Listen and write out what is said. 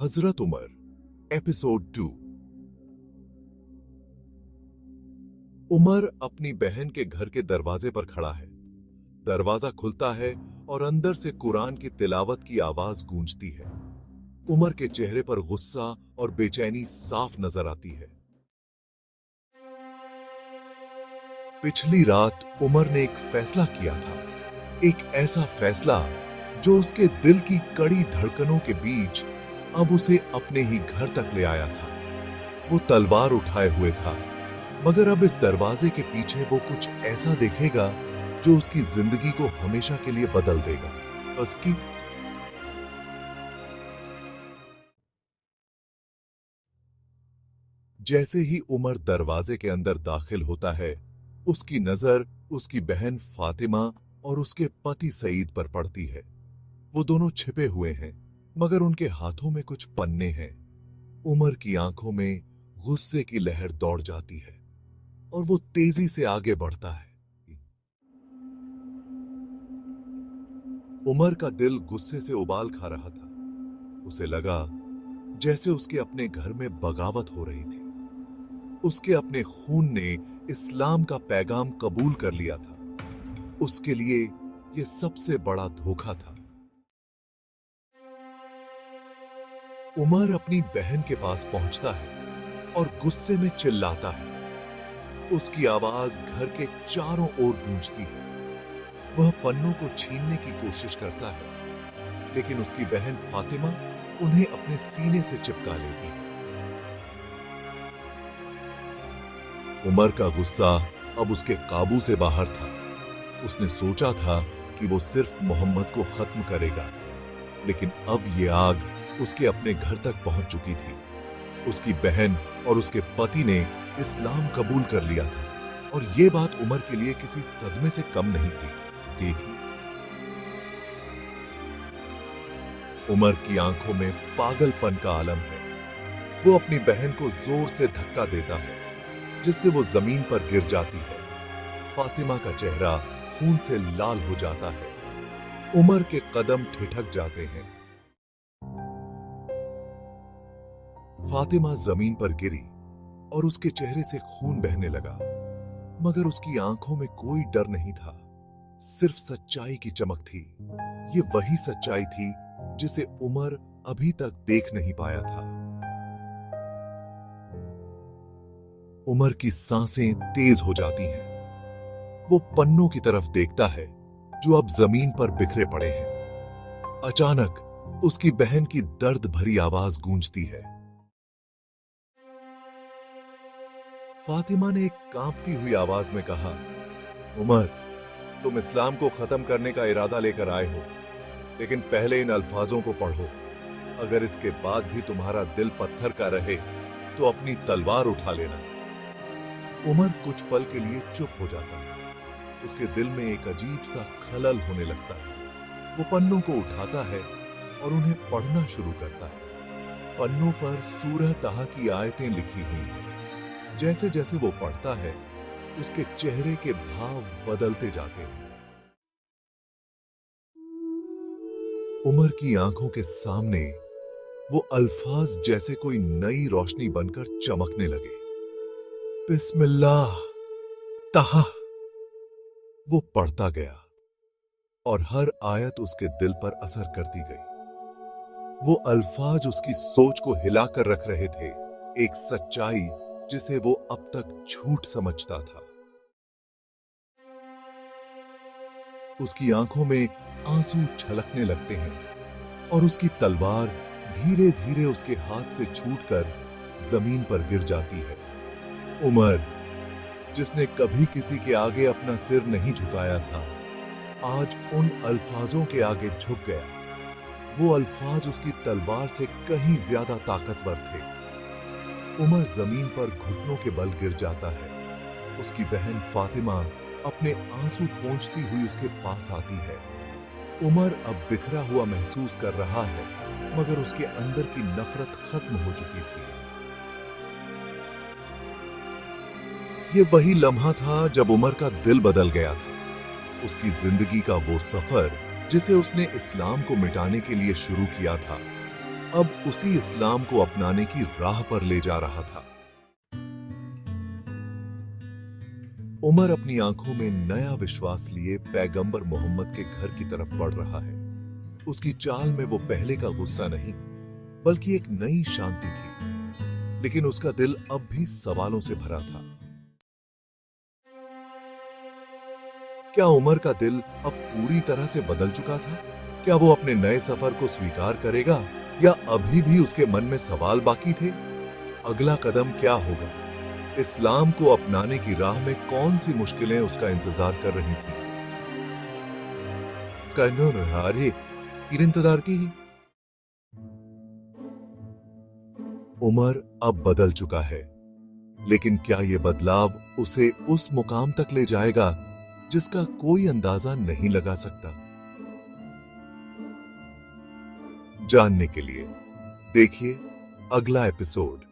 हजरत Umar episode 2। Umar अपनी बहन के घर के दरवाजे पर खड़ा है। दरवाजा खुलता है और अंदर से कुरान की तिलावत की आवाज गूंजती है। उमर के चेहरे पर गुस्सा और बेचैनी साफ नजर आती है। पिछली रात उमर ने एक फैसला किया था, एक ऐसा फैसला जो उसके दिल की कड़ी धड़कनों के बीच अब उसे अपने ही घर तक ले आया था। वो तलवार उठाए हुए था, मगर अब इस दरवाजे के पीछे वो कुछ ऐसा देखेगा जो उसकी जिंदगी को हमेशा के लिए बदल देगा। बस कि जैसे ही उमर दरवाजे के अंदर दाखिल होता है, उसकी नजर उसकी बहन फातिमा और उसके पति सईद पर पड़ती है। वो दोनों छिपे हुए हैं, मगर उनके हाथों में कुछ पन्ने हैं। उमर की आंखों में गुस्से की लहर दौड़ जाती है और वो तेजी से आगे बढ़ता है। उमर का दिल गुस्से से उबाल खा रहा था। उसे लगा जैसे उसके अपने घर में बगावत हो रही थी। उसके अपने खून ने इस्लाम का पैगाम कबूल कर लिया था। उसके लिए यह सबसे बड़ा धोखा था। उमर अपनी बहन के पास पहुंचता है और गुस्से में चिल्लाता है। उसकी आवाज घर के चारों ओर गूंजती है। वह पन्नों को छीनने की कोशिश करता है, लेकिन उसकी बहन फातिमा उन्हें अपने सीने से चिपका लेती है। उमर का गुस्सा अब उसके काबू से बाहर था। उसने सोचा था कि वो सिर्फ मोहम्मद को खत्म करेगा, लेकिन अब ये आग उसके अपने घर तक पहुंच चुकी थी। उसकी बहन और उसके पति ने इस्लाम कबूल कर लिया था, और ये बात उमर के लिए किसी सदमे से कम नहीं थी। देखिए, उमर की आंखों में पागलपन का आलम है। वो अपनी बहन को जोर से धक्का देता है, जिससे वो जमीन पर गिर जाती है। फातिमा का चेहरा खून से लाल हो जाता है। उमर के कदम ठिठक जाते हैं। फातिमा जमीन पर गिरी और उसके चेहरे से खून बहने लगा, मगर उसकी आंखों में कोई डर नहीं था, सिर्फ सच्चाई की चमक थी। ये वही सच्चाई थी जिसे उमर अभी तक देख नहीं पाया था। उमर की सांसें तेज हो जाती हैं। वो पन्नों की तरफ देखता है जो अब जमीन पर बिखरे पड़े हैं। अचानक उसकी बहन की दर्द भरी आवाज गूंजती है। फातिमा ने एक कांपती हुई आवाज में कहा, उमर, तुम इस्लाम को खत्म करने का इरादा लेकर आए हो, लेकिन पहले इन अल्फाजों को पढ़ो। अगर इसके बाद भी तुम्हारा दिल पत्थर का रहे तो अपनी तलवार उठा लेना। उमर कुछ पल के लिए चुप हो जाता है। उसके दिल में एक अजीब सा खलल होने लगता है। वो पन्नों को उठाता है और उन्हें पढ़ना शुरू करता है। पन्नों पर सूरह तहा की आयतें लिखी हुई हैं। जैसे जैसे वो पढ़ता है, उसके चेहरे के भाव बदलते जाते हैं। उमर की आंखों के सामने वो अल्फाज जैसे कोई नई रोशनी बनकर चमकने लगे। बिस्मिल्लाह तहा। वो पढ़ता गया और हर आयत उसके दिल पर असर करती गई। वो अल्फाज उसकी सोच को हिलाकर रख रहे थे, एक सच्चाई जिसे वो अब तक झूठ समझता था। उसकी आंखों में आंसू छलकने लगते हैं और उसकी तलवार धीरे धीरे उसके हाथ से छूटकर जमीन पर गिर जाती है। उमर, जिसने कभी किसी के आगे अपना सिर नहीं झुकाया था, आज उन अल्फाजों के आगे झुक गया। वो अल्फाज उसकी तलवार से कहीं ज्यादा ताकतवर थे। उमर जमीन पर घुटनों के बल गिर जाता है। उसकी बहन फातिमा अपने आंसू पोंछती हुई उसके पास आती है। उमर अब बिखरा हुआ महसूस कर रहा है, मगर उसके अंदर की नफरत खत्म हो चुकी थी। ये वही लम्हा था जब उमर का दिल बदल गया था। उसकी जिंदगी का वो सफर जिसे उसने इस्लाम को मिटाने के लिए शुरू किया था, अब उसी इस्लाम को अपनाने की राह पर ले जा रहा था। उमर अपनी आंखों में नया विश्वास लिए पैगंबर मोहम्मद के घर की तरफ बढ़ रहा है। उसकी चाल में वो पहले का गुस्सा नहीं, बल्कि एक नई शांति थी। लेकिन उसका दिल अब भी सवालों से भरा था। क्या उमर का दिल अब पूरी तरह से बदल चुका था? क्या वो अपने नए सफर को स्वीकार करेगा या अभी भी उसके मन में सवाल बाकी थे? अगला कदम क्या होगा? इस्लाम को अपनाने की राह में कौन सी मुश्किलें उसका इंतजार कर रही थी? इंतजार की ही उमर अब बदल चुका है, लेकिन क्या यह बदलाव उसे उस मुकाम तक ले जाएगा जिसका कोई अंदाजा नहीं लगा सकता? जानने के लिए देखिए अगला एपिसोड।